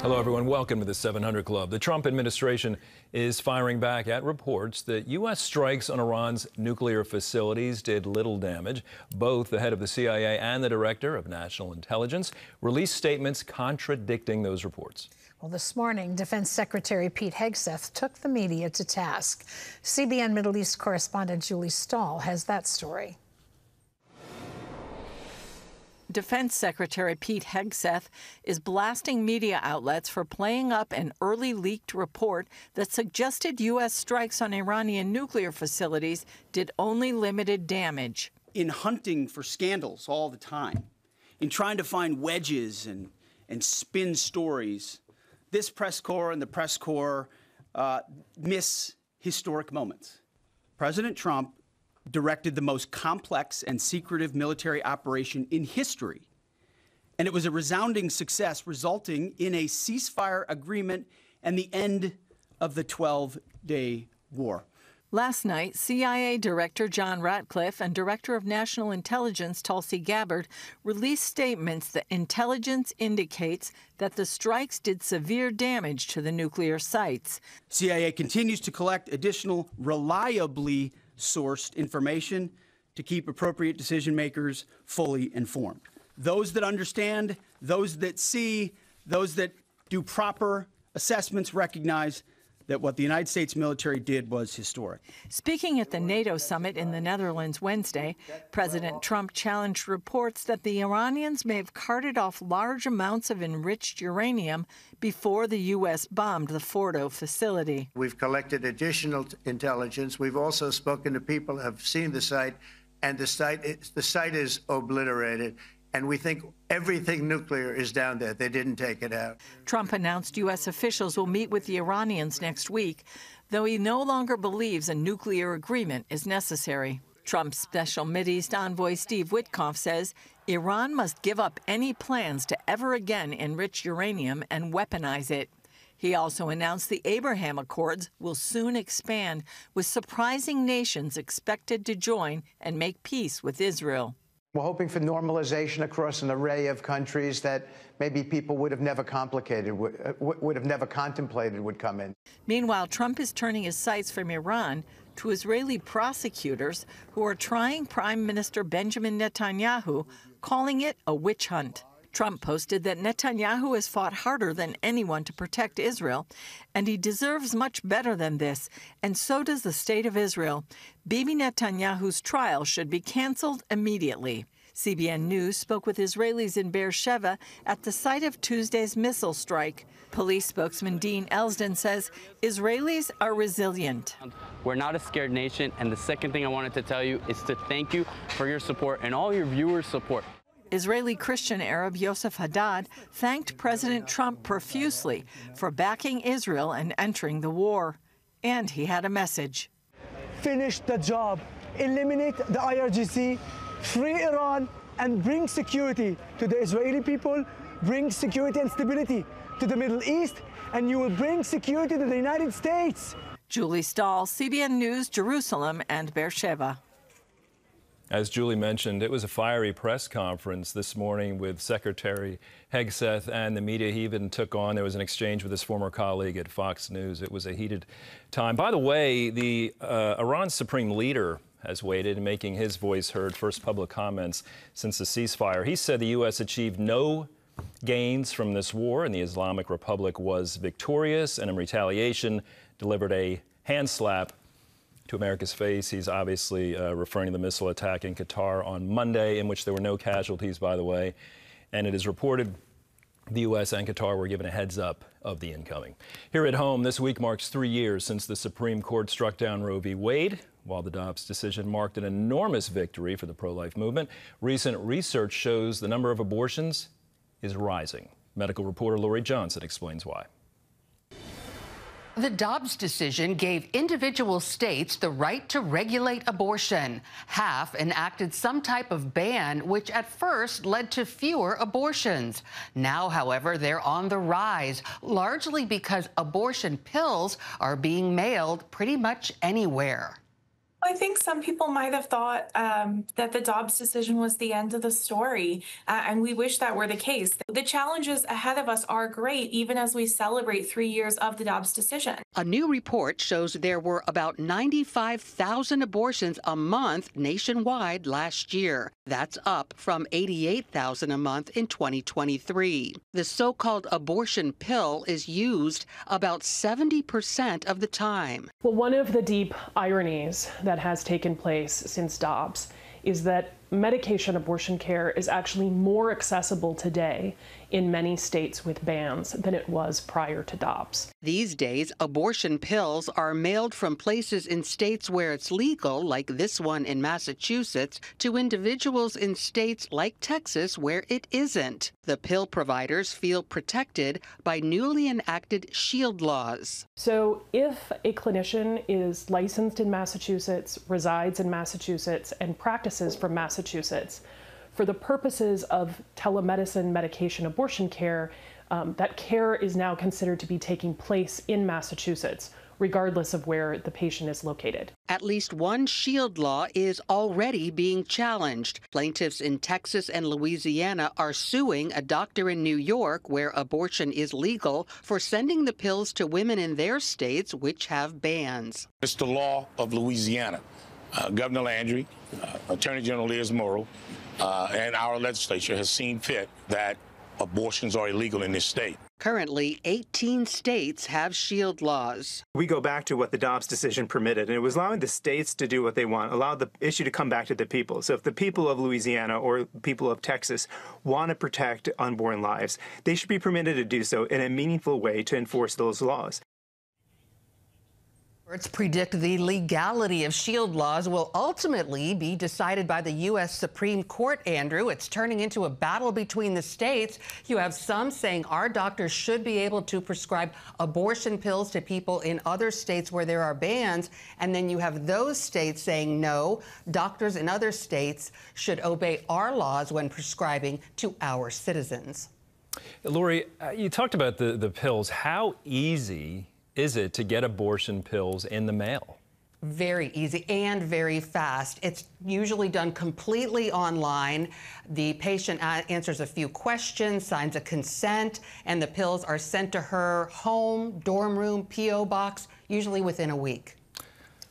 Hello, everyone. Welcome to the 700 Club. The Trump administration is firing back at reports that U.S. strikes on Iran's nuclear facilities did little damage. Both the head of the CIA and the director of national intelligence released statements contradicting those reports. Well, this morning, Defense Secretary Pete Hegseth took the media to task. CBN Middle East correspondent Julie Stahl has that story. Defense Secretary Pete Hegseth is blasting media outlets for playing up an early leaked report that suggested U.S. strikes on Iranian nuclear facilities did only limited damage. In hunting for scandals all the time, in trying to find wedges and spin stories, this press corps and the press corps miss historic moments. President Trump directed the most complex and secretive military operation in history. And it was a resounding success, resulting in a ceasefire agreement and the end of the 12-day war. Last night, CIA Director John Ratcliffe and Director of National Intelligence Tulsi Gabbard released statements that intelligence indicates that the strikes did severe damage to the nuclear sites. CIA continues to collect additional reliably sourced information to keep appropriate decision makers fully informed. Those that understand, those that see, those that do proper assessments recognize that what the United States military did was historic. Speaking at the NATO summit in the Netherlands Wednesday, President Trump challenged reports that the Iranians may have carted off large amounts of enriched uranium before the U.S. bombed the Fordo facility. We've collected additional intelligence. We've also spoken to people who have seen the site, and the site is obliterated. And we think everything nuclear is down there. They didn't take it out. Trump announced U.S. officials will meet with the Iranians next week, though he no longer believes a nuclear agreement is necessary. Trump's Special Mideast Envoy Steve Witkoff says Iran must give up any plans to ever again enrich uranium and weaponize it. He also announced the Abraham Accords will soon expand, with surprising nations expected to join and make peace with Israel. We're hoping for normalization across an array of countries that maybe people would have never contemplated would come in. Meanwhile, Trump is turning his sights from Iran to Israeli prosecutors who are trying Prime Minister Benjamin Netanyahu, calling it a witch hunt. Trump posted that Netanyahu has fought harder than anyone to protect Israel, and he deserves much better than this, and so does the state of Israel. Bibi Netanyahu's trial should be canceled immediately. CBN News spoke with Israelis in Beersheba at the site of Tuesday's missile strike. Police spokesman Dean Elsden says Israelis are resilient. We're not a scared nation, and the second thing I wanted to tell you is to thank you for your support and all your viewers' support. Israeli Christian Arab Yosef Haddad thanked President Trump profusely for backing Israel and entering the war. And he had a message. Finish the job. Eliminate the IRGC, free Iran, and bring security to the Israeli people, bring security and stability to the Middle East, and you will bring security to the United States. Julie Stahl, CBN News, Jerusalem and Beersheba. As Julie mentioned, it was a fiery press conference this morning with Secretary Hegseth and the media he even took on. There was an exchange with his former colleague at Fox News. It was a heated time. By the way, the Iran's supreme leader has waited, making his voice heard, first public comments since the ceasefire. He said the U.S. achieved no gains from this war and the Islamic Republic was victorious, and in retaliation delivered a hand slap to America's face. He's obviously referring to the missile attack in Qatar on Monday, in which there were no casualties, by the way. And it is reported the U.S. and Qatar were given a heads up of the incoming. Here at home, this week marks 3 years since the Supreme Court struck down Roe v. Wade. While the Dobbs decision marked an enormous victory for the pro-life movement, recent research shows the number of abortions is rising. Medical reporter Lori Johnson explains why. The Dobbs decision gave individual states the right to regulate abortion. Half enacted some type of ban, which at first led to fewer abortions. Now, however, they're on the rise, largely because abortion pills are being mailed pretty much anywhere. I think some people might have thought that the Dobbs decision was the end of the story, and we wish that were the case. The challenges ahead of us are great, even as we celebrate 3 years of the Dobbs decision. A new report shows there were about 95,000 abortions a month nationwide last year. That's up from 88,000 a month in 2023. The so-called abortion pill is used about 70% of the time. Well, one of the deep ironies that has taken place since Dobbs is that medication abortion care is actually more accessible today in many states with bans than it was prior to Dobbs. These days, abortion pills are mailed from places in states where it's legal, like this one in Massachusetts, to individuals in states like Texas where it isn't. The pill providers feel protected by newly enacted SHIELD laws. So if a clinician is licensed in Massachusetts, resides in Massachusetts, and practices from Massachusetts, for the purposes of telemedicine medication abortion care, that care is now considered to be taking place in Massachusetts, regardless of where the patient is located. At least one SHIELD law is already being challenged. Plaintiffs in Texas and Louisiana are suing a doctor in New York, where abortion is legal, for sending the pills to women in their states which have bans. It's the law of Louisiana. Governor Landry, Attorney General Liz Murrow, and our legislature has seen fit that abortions are illegal in this state. Currently, 18 states have SHIELD laws. We go back to what the Dobbs decision permitted, and it was allowing the states to do what they want, allow the issue to come back to the people. So if the people of Louisiana or people of Texas want to protect unborn lives, they should be permitted to do so in a meaningful way to enforce those laws. Experts predict the legality of SHIELD laws will ultimately be decided by the U.S. Supreme Court, Andrew. It's turning into a battle between the states. You have some saying our doctors should be able to prescribe abortion pills to people in other states where there are bans. And then you have those states saying, no, doctors in other states should obey our laws when prescribing to our citizens. Lori, you talked about the pills. How easy is it to get abortion pills in the mail? Very easy and very fast. It's usually done completely online. The patient answers a few questions, signs a consent, and the pills are sent to her home, dorm room, P.O. box, usually within a week.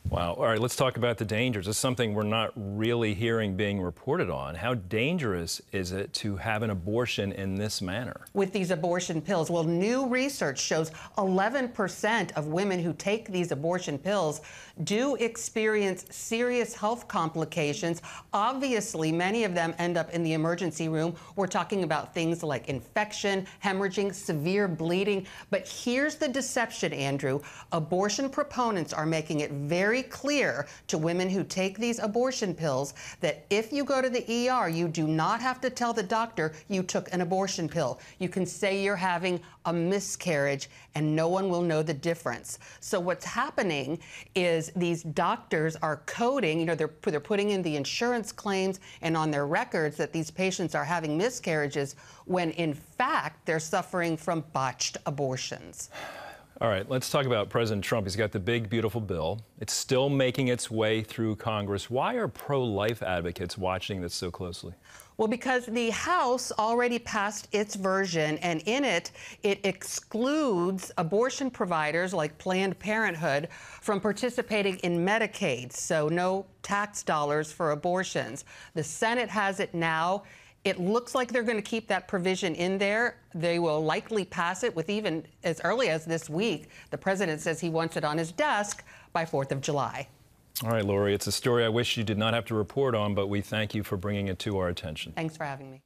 Wow. All right, let's talk about the dangers. It's something we're not really hearing being reported on. How dangerous is it to have an abortion in this manner? With these abortion pills, well, new research shows 11% of women who take these abortion pills do experience serious health complications. Obviously, many of them end up in the emergency room. We're talking about things like infection, hemorrhaging, severe bleeding. But here's the deception, Andrew. Abortion proponents are making it very clear to women who take these abortion pills that if you go to the ER, you do not have to tell the doctor you took an abortion pill. You can say you're having a miscarriage and no one will know the difference. So what's happening is these doctors are coding, they're putting in the insurance claims and on their records that these patients are having miscarriages when in fact they're suffering from botched abortions. All right, let's talk about President Trump. He's got the big, beautiful bill. It's still making its way through Congress. Why are pro-life advocates watching this so closely? Well, because the House already passed its version, and in it, it excludes abortion providers like Planned Parenthood from participating in Medicaid, so no tax dollars for abortions. The Senate has it now. It looks like they're going to keep that provision in there. They will likely pass it with even as early as this week. The president says he wants it on his desk by 4th of July. All right, Lori, it's a story I wish you did not have to report on, but we thank you for bringing it to our attention. Thanks for having me.